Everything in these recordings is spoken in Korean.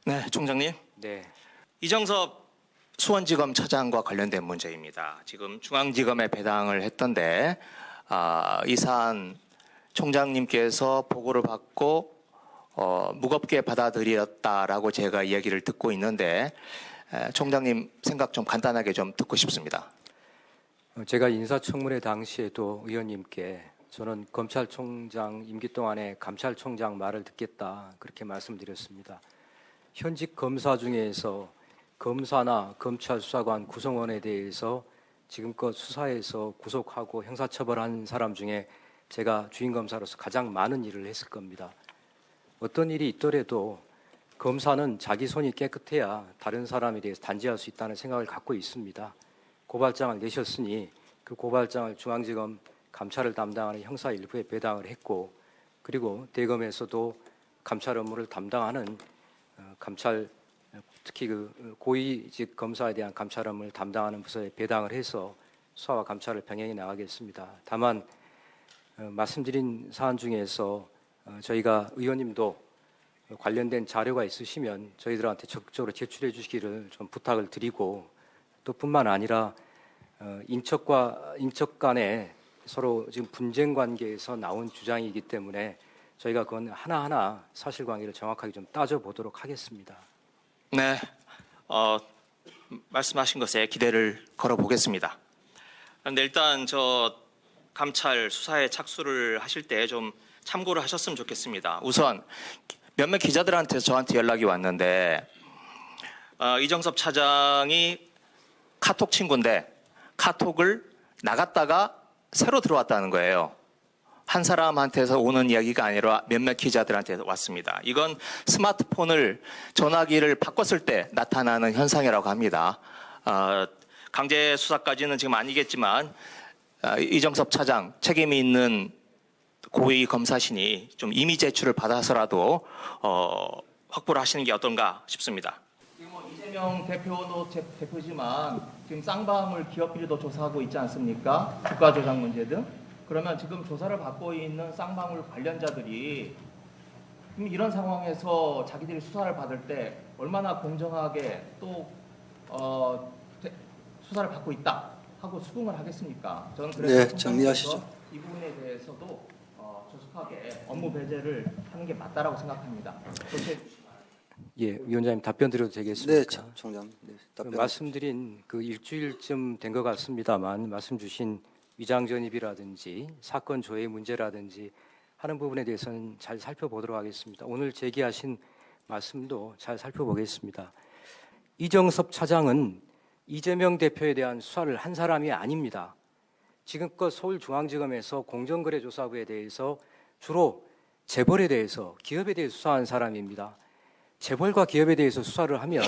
네, 총장님. 네. 이정섭 수원지검 차장과 관련된 문제입니다. 지금 중앙지검에 배당을 했던데 이 사안 총장님께서 보고를 받고 무겁게 받아들였다라고 제가 이야기를 듣고 있는데 총장님 생각 좀 간단하게 좀 듣고 싶습니다. 제가 인사청문회 당시에도 의원님께 저는 검찰총장 임기 동안에 감찰총장 말을 듣겠다 그렇게 말씀드렸습니다. 현직 검사 중에서 검사나 검찰 수사관 구성원에 대해서 지금껏 수사해서 구속하고 형사처벌한 사람 중에 제가 주임검사로서 가장 많은 일을 했을 겁니다. 어떤 일이 있더라도 검사는 자기 손이 깨끗해야 다른 사람에 대해서 단죄할 수 있다는 생각을 갖고 있습니다. 고발장을 내셨으니 그 고발장을 중앙지검 감찰을 담당하는 형사 일부에 배당을 했고, 그리고 대검에서도 감찰 업무를 담당하는 감찰, 특히 그 고위직 검사에 대한 감찰 업무를 담당하는 부서에 배당을 해서 수사와 감찰을 병행해 나가겠습니다. 다만 말씀드린 사안 중에서 저희가 의원님도 관련된 자료가 있으시면 저희들한테 적극적으로 제출해 주시기를 좀 부탁을 드리고, 또 뿐만 아니라 인척 간에 서로 지금 분쟁 관계에서 나온 주장이기 때문에 저희가 그건 하나하나 사실관계를 정확하게 좀 따져보도록 하겠습니다. 네, 말씀하신 것에 기대를 걸어보겠습니다. 그런데 일단 저 감찰 수사에 착수를 하실 때 좀 참고를 하셨으면 좋겠습니다. 우선 몇몇 기자들한테 저한테 연락이 왔는데 이정섭 차장이 카톡 친구인데 카톡을 나갔다가 새로 들어왔다는 거예요. 한 사람한테서 오는 이야기가 아니라 몇몇 기자들한테 왔습니다. 이건 스마트폰을 전화기를 바꿨을 때 나타나는 현상이라고 합니다. 강제 수사까지는 지금 아니겠지만 이정섭 차장 책임이 있는 고위 검사신이 좀 임의 제출을 받아서라도 확보를 하시는 게 어떤가 싶습니다. 이재명 대표도 대표지만 지금 쌍방울 기업비리도 조사하고 있지 않습니까? 주가 조작 문제 등. 그러면 지금 조사를 받고 있는 쌍방울 관련자들이 이런 상황에서 자기들이 수사를 받을 때 얼마나 공정하게 또 수사를 받고 있다 하고 수긍을 하겠습니까? 저는 그래서 네, 정리하시죠. 이 부분에 대해서도 조속하게 업무 배제를 하는 게 맞다라고 생각합니다. 예, 위원장님 답변 드려도 되겠습니까? 네, 총장. 네, 답변. 말씀드린 그 일주일쯤 된 것 같습니다만 말씀 주신 위장 전입이라든지 사건 조회 문제라든지 하는 부분에 대해서는 잘 살펴보도록 하겠습니다. 오늘 제기하신 말씀도 잘 살펴보겠습니다. 이정섭 차장은 이재명 대표에 대한 수사를 한 사람이 아닙니다. 지금껏 서울중앙지검에서 공정거래조사부에 대해서 주로 재벌에 대해서, 기업에 대해서 수사한 사람입니다. 재벌과 기업에 대해서 수사를 하면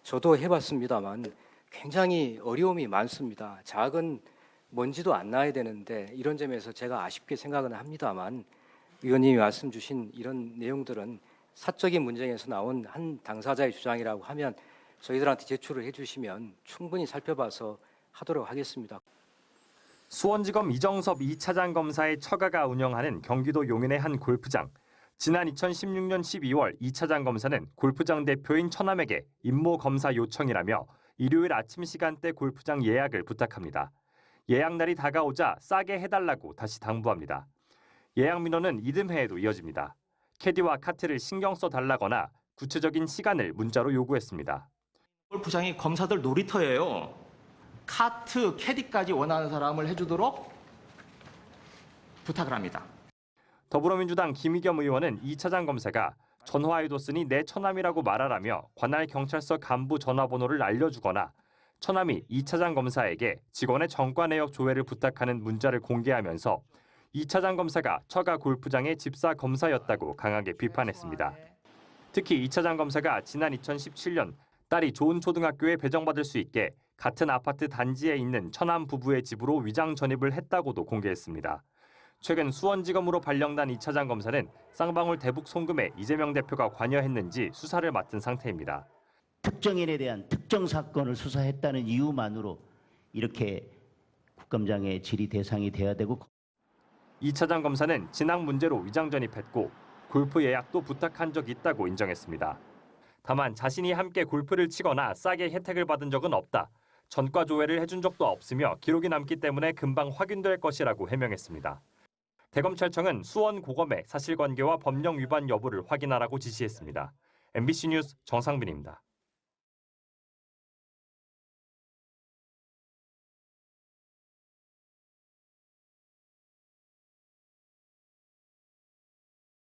저도 해봤습니다만 굉장히 어려움이 많습니다. 작은 먼지도 안 나야 되는데 이런 점에서 제가 아쉽게 생각은 합니다만 의원님이 말씀 주신 이런 내용들은 사적인 문제에서 나온 한 당사자의 주장이라고 하면 저희들한테 제출을 해주시면 충분히 살펴봐서 하도록 하겠습니다. 수원지검 이정섭 2차장 검사의 처가가 운영하는 경기도 용인의 한 골프장. 지난 2016년 12월 2차장 검사는 골프장 대표인 처남에게 임모 검사 요청이라며 일요일 아침 시간대 골프장 예약을 부탁합니다. 예약 날이 다가오자 싸게 해달라고 다시 당부합니다. 예약 민원은 이듬해에도 이어집니다. 캐디와 카트를 신경 써달라거나 구체적인 시간을 문자로 요구했습니다. 골프장이 검사들 놀이터예요. 카트, 캐디까지 원하는 사람을 해주도록 부탁을 합니다. 더불어민주당 김의겸 의원은 2차장 검사가 전화에도 쓰니 내 처남이라고 말하라며 관할 경찰서 간부 전화번호를 알려주거나 처남이 2차장 검사에게 직원의 정과 내역 조회를 부탁하는 문자를 공개하면서 2차장 검사가 처가 골프장의 집사 검사였다고 강하게 비판했습니다. 특히 2차장 검사가 지난 2017년 딸이 좋은 초등학교에 배정받을 수 있게 같은 아파트 단지에 있는 처남 부부의 집으로 위장 전입을 했다고도 공개했습니다. 최근 수원지검으로 발령난 2차장 검사는 쌍방울 대북 송금에 이재명 대표가 관여했는지 수사를 맡은 상태입니다. 특정인에 대한 특정 사건을 수사했다는 이유만으로 이렇게 국감장의 질의 대상이 돼야 되고 2차장 검사는 진학 문제로 위장 전입했고 골프 예약도 부탁한 적 있다고 인정했습니다. 다만 자신이 함께 골프를 치거나 싸게 혜택을 받은 적은 없다. 전과 조회를 해준 적도 없으며 기록이 남기 때문에 금방 확인될 것이라고 해명했습니다. 대검찰청은 수원 고검의 사실관계와 법령 위반 여부를 확인하라고 지시했습니다. MBC 뉴스 정상빈입니다.